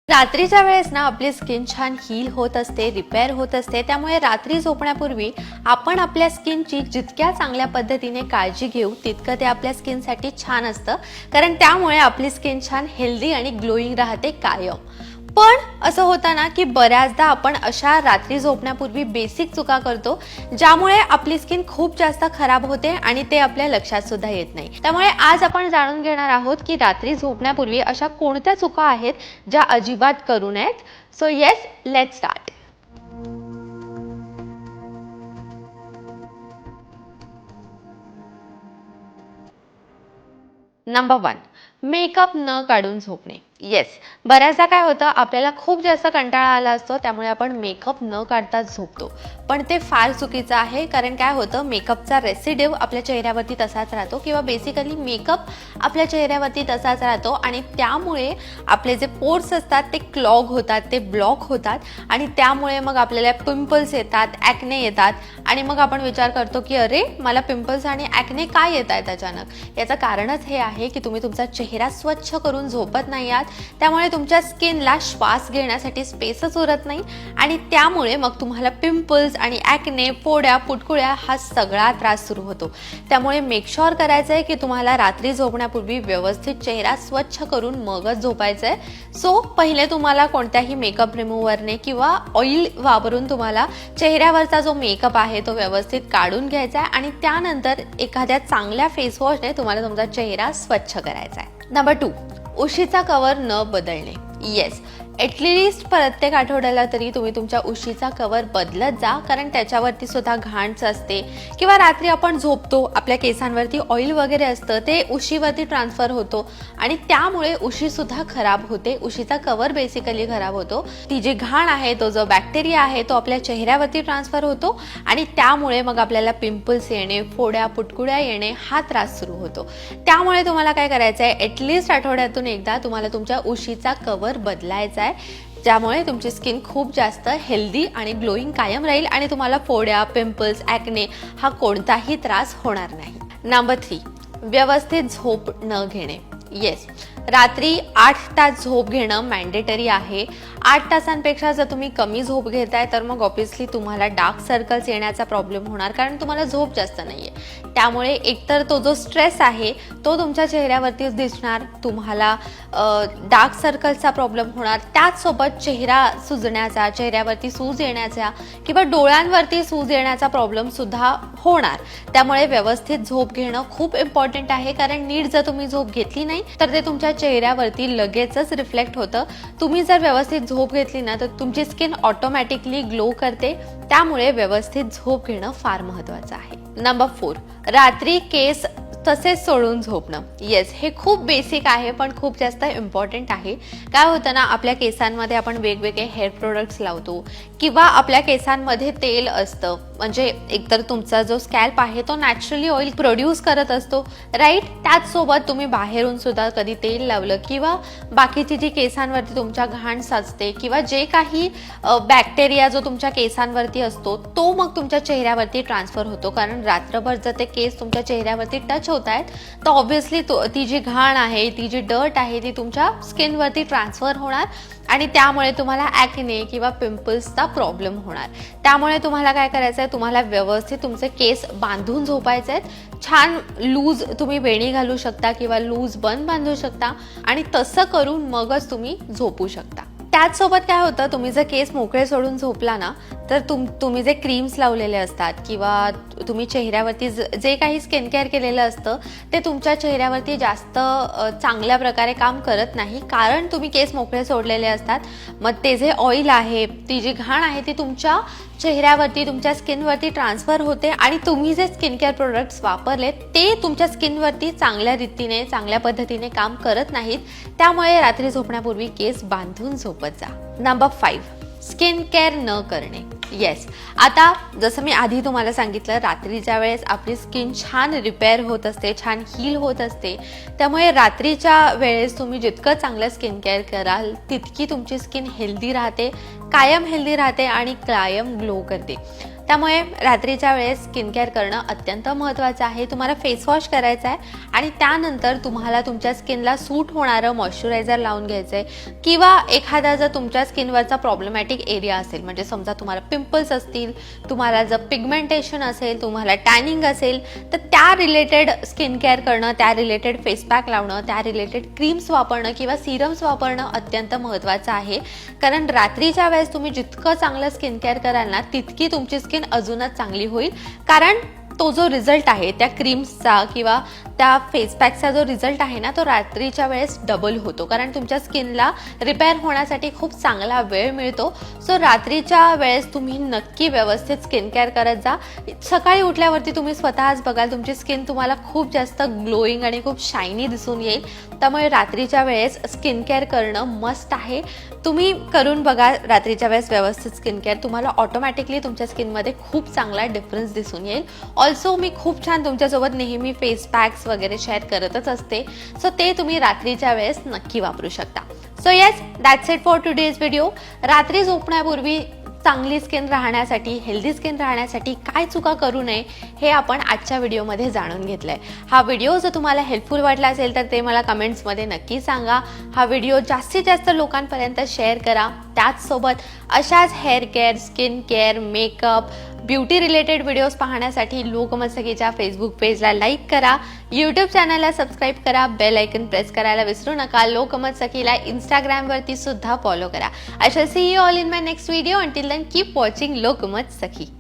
रात्रीच्या वेळेस ना आपली स्किन छान हील होत असते, रिपेअर होत असते. त्यामुळे रात्री झोपण्यापूर्वी आपण आपल्या स्किनची जितक्या चांगल्या पद्धतीने काळजी घेऊ तितकं ते आपल्या स्किनसाठी छान असतं, कारण त्यामुळे आपली स्किन छान हेल्दी आणि ग्लोईंग राहते कायम. पण असं होतं ना की बऱ्याचदा आपण अशा रात्री झोपण्यापूर्वी बेसिक चुका करतो ज्यामुळे आपली स्किन खूप जास्त खराब होते आणि ते आपल्या लक्षात सुद्धा येत नाही. त्यामुळे आज आपण जाणून घेणार आहोत की रात्री झोपण्यापूर्वी अशा कोणत्या चुका आहेत ज्या अजिबात करू नयेत. So yes, let's start. Number 1, makeup न काढून झोपणे. येस, बऱ्याचदा काय होतं, आपल्याला खूप जास्त कंटाळा आला असतो त्यामुळे आपण मेकअप न काढता झोपतो. पण ते फार चुकीचं आहे, कारण काय होतं, मेकअपचा रेसिड्यू आपल्या चेहऱ्यावरती तसाच राहतो किंवा बेसिकली मेकअप आपल्या चेहऱ्यावरती तसाच राहतो आणि त्यामुळे आपले जे पोर्स असतात ते क्लॉग होतात, ते ब्लॉक होतात आणि त्यामुळे मग आपल्याला पिंपल्स येतात, ॲक्ने येतात आणि मग आपण विचार करतो की अरे मला पिंपल्स आणि ॲक्ने काय येत आहेत अचानक. याचं कारणच हे आहे की तुम्ही तुमचा चेहरा स्वच्छ करून झोपत नाही आहात. त्यामुळे तुमच्या स्किनला श्वास घेण्यासाठी स्पेसच उरत नाही आणि त्यामुळे मग तुम्हाला पिंपल्स आणि ॲक्ने, फोड्या, पुटकुळ्या हा सगळा त्रास सुरू होतो. त्यामुळे मेक शुअर करायचं आहे की तुम्हाला रात्री झोपण्यापूर्वी व्यवस्थित चेहरा स्वच्छ करून मगच झोपायचं आहे. सो पहिले तुम्हाला कोणत्याही मेकअप रिमूव्हरने किंवा ऑइल वापरून तुम्हाला चेहऱ्यावरचा जो मेकअप आहे तो व्यवस्थित काढून घ्यायचा आहे आणि त्यानंतर एखाद्या चांगल्या फेसवॉशने तुम्हाला तुमचा चेहरा स्वच्छ करायचा आहे. नंबर 2, उशीचा कवर न बदलणे. येस, ॲटलिस्ट प्रत्येक आठवड्याला तरी तुम्ही तुमच्या उशीचा कवर बदलत जा, कारण त्याच्यावरती सुद्धा घाणच असते किंवा रात्री आपण झोपतो, आपल्या केसांवरती ऑइल वगैरे असतं, ते उशीवरती ट्रान्सफर होतो आणि त्यामुळे उशीसुद्धा खराब होते. उशीचा कवर बेसिकली खराब होतो. ती जी घाण आहे, तो जो बॅक्टेरिया आहे तो आपल्या चेहऱ्यावरती ट्रान्सफर होतो आणि त्यामुळे मग आपल्याला पिंपल्स येणे, फोड्या, पुटकुळ्या येणे हा त्रास सुरू होतो. त्यामुळे तुम्हाला काय करायचं आहे, ॲटलिस्ट आठवड्यातून एकदा तुम्हाला तुमच्या उशीचा कवर बदलायचा आहे, ज्यामुळे तुमची स्किन खूप जास्त हेल्दी आणि ग्लोईंग कायम राहील आणि तुम्हाला फोड्या, पिंपल्स, ॲक्ने हा कोणताही त्रास होणार नाही. नंबर 3, व्यवस्थित झोप न घेणे. येस, रात्री 8 तास झोप घेणं मॅन्डेटरी आहे. 8 तासांपेक्षा जर तुम्ही कमी झोप घेताय तर मग ऑब्व्हियसली तुम्हाला डार्क सर्कल्स येण्याचा प्रॉब्लेम होणार, कारण तुम्हाला झोप जास्त नाहीये. त्यामुळे एकतर तो जो स्ट्रेस आहे तो तुमच्या चेहऱ्यावरतीच दिसणार, तुम्हाला डार्क सर्कल्सचा प्रॉब्लेम होणार, त्याचसोबत चेहरा सुजण्याचा, चेहऱ्यावरती सूज येण्याचा किंवा डोळ्यांवरती सूज येण्याचा प्रॉब्लेम सुद्धा होणार. त्यामुळे व्यवस्थित झोप घेणं खूप इम्पॉर्टंट आहे, कारण नीट जर तुम्ही झोप घेतली नाही तर ते तुमच्या चेहऱ्यावरती लगेचच रिफ्लेक्ट होतं. तुम्ही जर व्यवस्थित झोप घेतली ना तर तुमची स्किन ऑटोमॅटिकली ग्लो करते. त्यामुळे व्यवस्थित झोप घेणं फार महत्त्वाचं आहे. नंबर 4, रात्री केस तसेच सोडून झोपणं. येस, हे खूप बेसिक आहे पण खूप जास्त इम्पॉर्टंट आहे. काय होतं ना, आपल्या केसांमध्ये आपण वेगवेगळे हेअर प्रोडक्ट्स लावतो किंवा आपल्या केसांमध्ये तेल असतं, म्हणजे एकतर तुमचा जो स्कॅल्प आहे तो नॅचरली ऑइल प्रोड्यूस करत असतो, राईट. त्याचसोबत तुम्ही बाहेरून सुद्धा कधी तेल लावलं किंवा बाकीची जी केसांवरती तुमच्या घाण साचते किंवा जे काही बॅक्टेरिया जो तुमच्या केसांवरती असतो तो मग तुमच्या चेहऱ्यावरती ट्रान्सफर होतो, कारण रात्रभर जर ते केस तुमच्या चेहऱ्यावरती टच होत आहेत तर ऑब्व्हियसली ती जी घाण आहे, ती जी डर्ट आहे ती तुमच्या स्किनवरती ट्रान्सफर होणार आणि त्यामुळे तुम्हाला ॲक्ने किंवा पिंपल्सचा प्रॉब्लेम होणार. त्यामुळे तुम्हाला काय करायचं आहे, तुम्हाला व्यवस्थित तुमचे केस बांधून झोपायचे आहेत. छान लूज तुम्ही वेणी घालू शकता किंवा लूज बन बांधू शकता आणि तसं करून मगच तुम्ही झोपू शकता. त्याचसोबत काय होतं, तुम्ही जर केस मोकळे सोडून झोपला ना तर तुम्ही जे क्रीम्स लावलेले असतात किंवा तुम्ही चेहऱ्यावरती जे काही स्किन केअर केलेलं असतं ते तुमच्या चेहऱ्यावरती जास्त चांगल्या प्रकारे काम करत नाही, कारण तुम्ही केस मोकळे सोडलेले असतात. मग ते जे ऑइल आहे, ती जी घाण आहे ती तुमच्या चेहऱ्यावरती, तुमच्या स्किनवरती ट्रान्सफर होते आणि तुम्ही जे स्किन केअर प्रोडक्ट्स वापरले ते तुमच्या स्किनवरती चांगल्या रीतीने, चांगल्या पद्धतीने काम करत नाहीत. त्यामुळे रात्री झोपण्यापूर्वी केस बांधून झोपत जा. नंबर 5, स्किन केअर न करणे. येस, आता जसं मी आधी तुम्हाला सांगितलं, रात्रीच्या वेळेस आपली स्किन छान रिपेअर होत असते, छान हील होत असते. त्यामुळे रात्रीच्या वेळेस तुम्ही जितकं चांगलं स्किन केअर कराल तितकी तुमची स्किन हेल्दी राहते, कायम हेल्दी राहते आणि कायम ग्लो करते. त्यामुळे रात्रीच्या वेळेस स्किन केअर करणं अत्यंत महत्त्वाचं आहे. तुम्हाला फेस वॉश करायचा आहे आणि त्यानंतर तुम्हाला तुमच्या स्किनला सूट होणारं मॉइश्चरायझर लावून घ्यायचं आहे. किंवा एखादा जर तुमच्या स्किनवरचा प्रॉब्लेमॅटिक एरिया असेल, म्हणजे समजा तुम्हाला पिंपल्स असतील, तुम्हाला जर पिगमेंटेशन असेल, तुम्हाला टॅनिंग असेल, तर त्या रिलेटेड स्किन केअर करणं, त्या रिलेटेड फेस पॅक लावणं, त्या रिलेटेड क्रीम्स वापरणं किंवा सिरम्स वापरणं अत्यंत महत्त्वाचं आहे. कारण रात्रीच्या वेळेस तुम्ही जितकं चांगलं स्किन केअर कराल ना, तितकी तुमची स्किन अजूनच चांगली होईल. कारण तो जो रिझल्ट आहे त्या क्रीम्सचा किंवा त्या फेस पॅकचा जो रिझल्ट आहे ना, तो रात्रीच्या वेळेस डबल होतो. कारण तुमच्या स्किनला रिपेअर होण्यासाठी खूप चांगला वेळ मिळतो. सो रात्रीच्या वेळेस तुम्ही नक्की व्यवस्थित स्किन केअर करत जा. सकाळी उठल्यावरती तुम्ही स्वतःच बघाल तुमची स्किन तुम्हाला खूप जास्त ग्लोईंग आणि खूप शायनी दिसून येईल. त्यामुळे रात्रीच्या वेळेस स्किन केअर करणं मस्ट आहे. तुम्ही करून बघा रात्रीच्या वेळेस व्यवस्थित स्किन केअर, तुम्हाला ऑटोमॅटिकली तुमच्या स्किनमध्ये खूप चांगला डिफरन्स दिसून येईल. ऑल्सो मी खूप छान तुमच्यासोबत नेहमी फेस पॅक्स वगैरे शेअर करतच असते. सो ते तुम्ही रात्रीच्या वेळेस नक्की वापरू शकता. So yes, that's it for today's video. रात्री झोपण्यापूर्वी चांगली स्किन राहण्यासाठी, हेल्दी स्किन राहण्यासाठी काय चुका करू नये हे आपण आजच्या व्हिडिओमध्ये जाणून घेतलंय. हा व्हिडिओ जर तुम्हाला हेल्पफुल वाटला असेल तर ते मला कमेंट्समध्ये नक्की सांगा. हा व्हिडिओ जास्तीत जास्त लोकांपर्यंत शेअर करा. त्याचसोबत अशाच hair care, skin care, makeup, beauty related videos पाहण्यासाठी लोकमत सखीच्या फेसबुक पेजला लाईक करा, यूट्यूब चॅनलला सबस्क्राईब करा, बेल आयकन प्रेस करायला विसरू नका. लोकमत सखीला इंस्टाग्रामवरती सुद्धा फॉलो करा. I shall see you all in my next video. Until then keep watching Lokmat Sakhi.